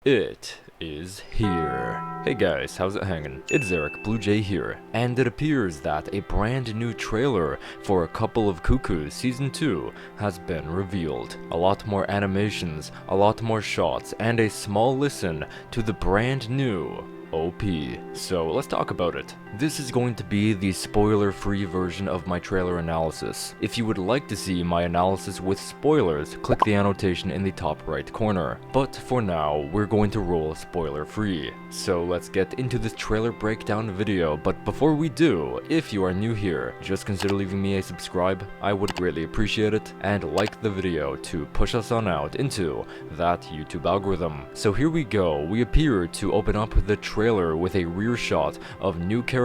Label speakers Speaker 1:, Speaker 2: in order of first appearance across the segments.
Speaker 1: It is here. Hey guys, how's it hanging? It's TheLivingBlueJay here, and it appears that a brand new trailer for A Couple of Cuckoos Season 2 has been revealed. A lot more animations, a lot more shots, and a small listen to the brand new OP. So let's talk about it. This is going to be the spoiler-free version of my trailer analysis. If you would like to see my analysis with spoilers, click the annotation in the top right corner. But for now, we're going to roll spoiler-free. So let's get into this trailer breakdown video, but before we do, if you are new here, just consider leaving me a subscribe, I would greatly appreciate it, and like the video to push us on out into that YouTube algorithm. So here we go, we appear to open up the trailer with a rear shot of new character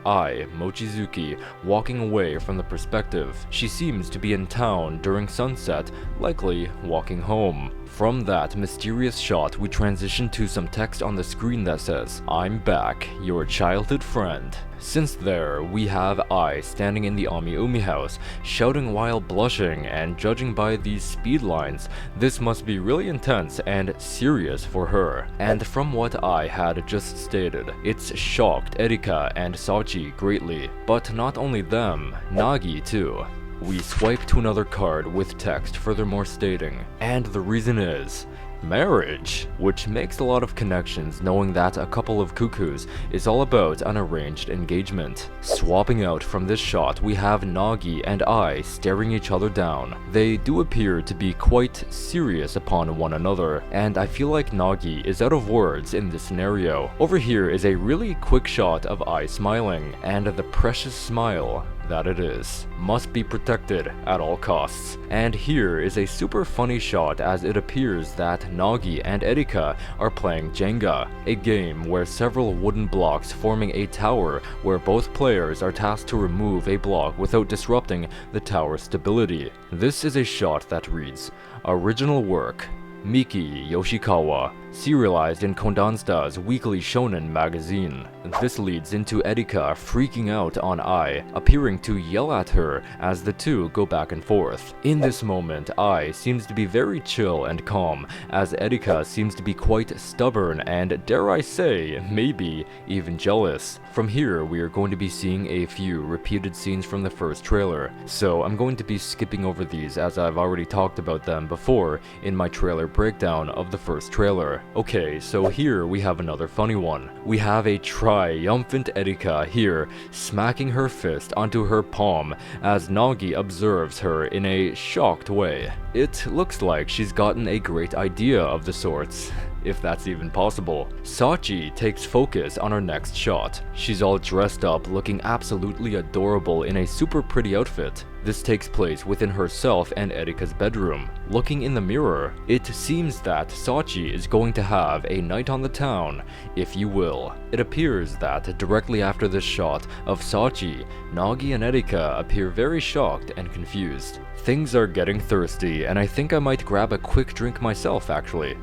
Speaker 1: Ai Mochizuki walking away from the perspective. She seems to be in town during sunset, likely walking home. From that mysterious shot, we transition to some text on the screen that says, "I'm back, your childhood friend." Since there, we have Ai standing in the Ami-Umi house, shouting while blushing, and judging by these speed lines, this must be really intense and serious for her. And from what I had just stated, it's shocked Erika and Sachi greatly. But not only them, Nagi too. We swipe to another card with text furthermore stating, and the reason is marriage, which makes a lot of connections knowing that A Couple of Cuckoos is all about an arranged engagement. Swapping out from this shot, we have Nagi and Ai staring each other down. They do appear to be quite serious upon one another, and I feel like Nagi is out of words in this scenario. Over here is a really quick shot of Ai smiling, and the precious smile that it is must be protected at all costs. And here is a super funny shot as it appears that Nagi and Erika are playing Jenga, a game where several wooden blocks forming a tower where both players are tasked to remove a block without disrupting the tower's stability. This is a shot that reads, "Original work, Miki Yoshikawa, serialized in Kondansta's weekly shonen magazine." This leads into Erika freaking out on Ai, appearing to yell at her as the two go back and forth. In this moment, Ai seems to be very chill and calm, as Erika seems to be quite stubborn and, dare I say, maybe even jealous. From here, we are going to be seeing a few repeated scenes from the first trailer, so I'm going to be skipping over these as I've already talked about them before in my trailer breakdown of the first trailer. Okay, so here we have another funny one. We have a triumphant Erika here, smacking her fist onto her palm as Nagi observes her in a shocked way. It looks like she's gotten a great idea of the sorts, if that's even possible. Sachi takes focus on her next shot. She's all dressed up, looking absolutely adorable in a super pretty outfit. This takes place within herself and Erika's bedroom. Looking in the mirror, it seems that Sachi is going to have a night on the town, if you will. It appears that directly after this shot of Sachi, Nagi and Erika appear very shocked and confused. Things are getting thirsty, and I think I might grab a quick drink myself actually.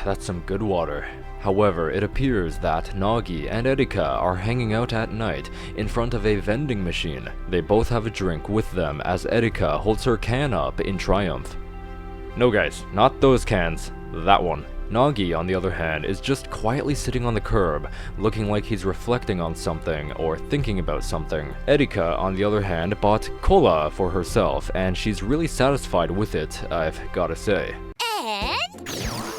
Speaker 1: That's some good water. However, it appears that Nagi and Erika are hanging out at night in front of a vending machine. They both have a drink with them as Erika holds her can up in triumph. No guys, not those cans, that one. Nagi, on the other hand, is just quietly sitting on the curb, looking like he's reflecting on something or thinking about something. Erika, on the other hand, bought cola for herself, and she's really satisfied with it, I've gotta say.
Speaker 2: And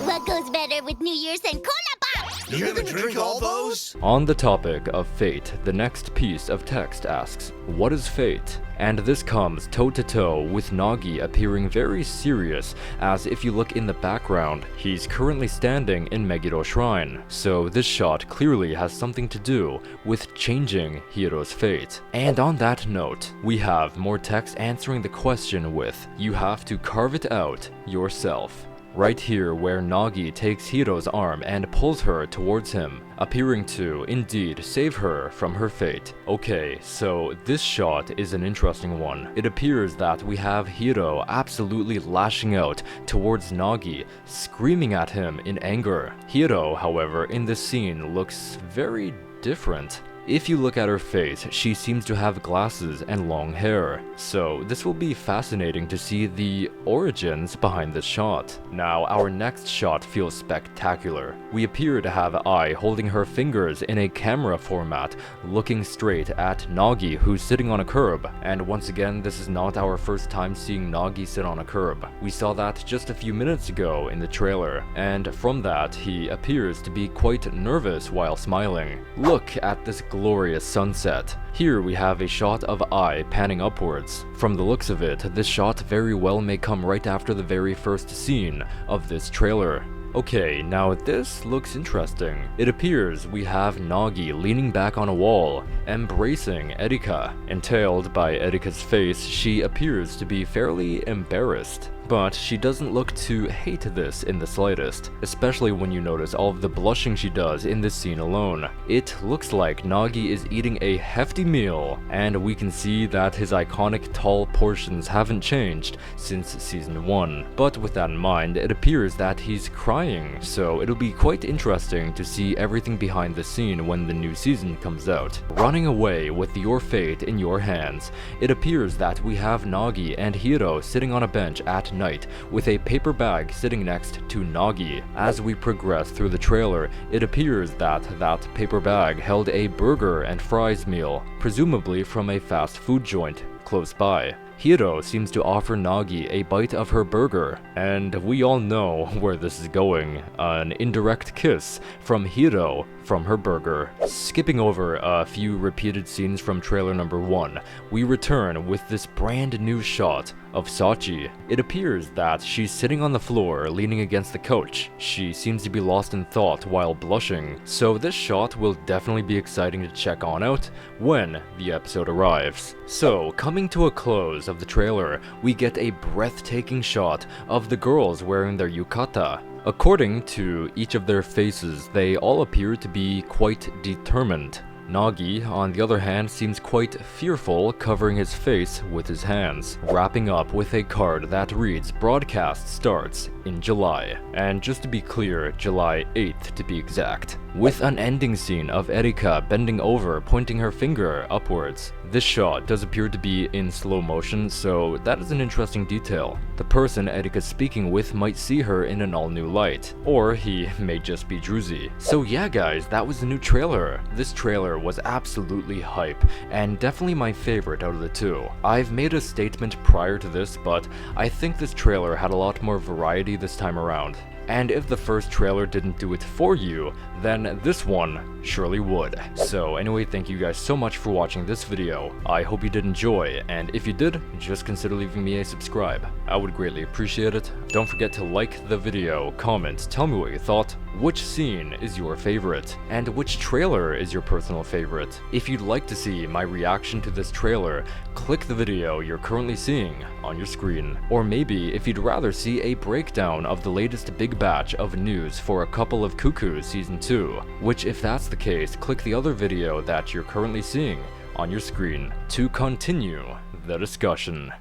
Speaker 2: what goes better with New Year's than cola pop?
Speaker 3: You gonna drink all those?
Speaker 1: On the topic of fate, the next piece of text asks, "What is fate?" And this comes toe-to-toe with Nagi appearing very serious, as if you look in the background, he's currently standing in Megiddo Shrine. So this shot clearly has something to do with changing Hiro's fate. And on that note, we have more text answering the question with, "You have to carve it out yourself." Right here where Nagi takes Hiro's arm and pulls her towards him, appearing to, indeed, save her from her fate. Okay, so this shot is an interesting one. It appears that we have Hiro absolutely lashing out towards Nagi, screaming at him in anger. Hiro, however, in this scene looks very different. If you look at her face, she seems to have glasses and long hair, so this will be fascinating to see the origins behind this shot. Now, our next shot feels spectacular. We appear to have Ai holding her fingers in a camera format, looking straight at Nagi, who's sitting on a curb. And once again, this is not our first time seeing Nagi sit on a curb. We saw that just a few minutes ago in the trailer, and from that, he appears to be quite nervous while smiling. Look at this glorious sunset. Here we have a shot of Ai panning upwards. From the looks of it, this shot very well may come right after the very first scene of this trailer. Okay, now this looks interesting. It appears we have Nagi leaning back on a wall, embracing Erika. Entailed by Erika's face, she appears to be fairly embarrassed. But she doesn't look to hate this in the slightest, especially when you notice all of the blushing she does in this scene alone. It looks like Nagi is eating a hefty meal, and we can see that his iconic tall portions haven't changed since season 1. But with that in mind, it appears that he's crying, so it'll be quite interesting to see everything behind the scene when the new season comes out. Running away with your fate in your hands, it appears that we have Nagi and Hiro sitting on a bench at night with a paper bag sitting next to Nagi. As we progress through the trailer, it appears that that paper bag held a burger and fries meal, presumably from a fast food joint close by. Hiro seems to offer Nagi a bite of her burger, and we all know where this is going, an indirect kiss from Hiro from her burger. Skipping over a few repeated scenes from trailer number 1, we return with this brand new shot of Sachi. It appears that she's sitting on the floor leaning against the couch. She seems to be lost in thought while blushing, so this shot will definitely be exciting to check on out when the episode arrives. So, coming to a close of the trailer, we get a breathtaking shot of the girls wearing their yukata. According to each of their faces, they all appear to be quite determined. Nagi, on the other hand, seems quite fearful, covering his face with his hands, wrapping up with a card that reads "Broadcast starts in July." And just to be clear, July 8th to be exact. With an ending scene of Erika bending over, pointing her finger upwards. This shot does appear to be in slow motion, so that is an interesting detail. The person Erika's speaking with might see her in an all-new light, or he may just be Druzy. So yeah guys, that was the new trailer. This trailer was absolutely hype, and definitely my favorite out of the two. I've made a statement prior to this, but I think this trailer had a lot more variety this time around. And if the first trailer didn't do it for you, then this one surely would. So anyway, thank you guys so much for watching this video. I hope you did enjoy, and if you did, just consider leaving me a subscribe. I would greatly appreciate it. Don't forget to like the video, comment, tell me what you thought, which scene is your favorite, and which trailer is your personal favorite. If you'd like to see my reaction to this trailer, click the video you're currently seeing on your screen. Or maybe if you'd rather see a breakdown of the latest big batch of news for A Couple of Cuckoos Season 2, which if that's the case, click the other video that you're currently seeing on your screen to continue the discussion.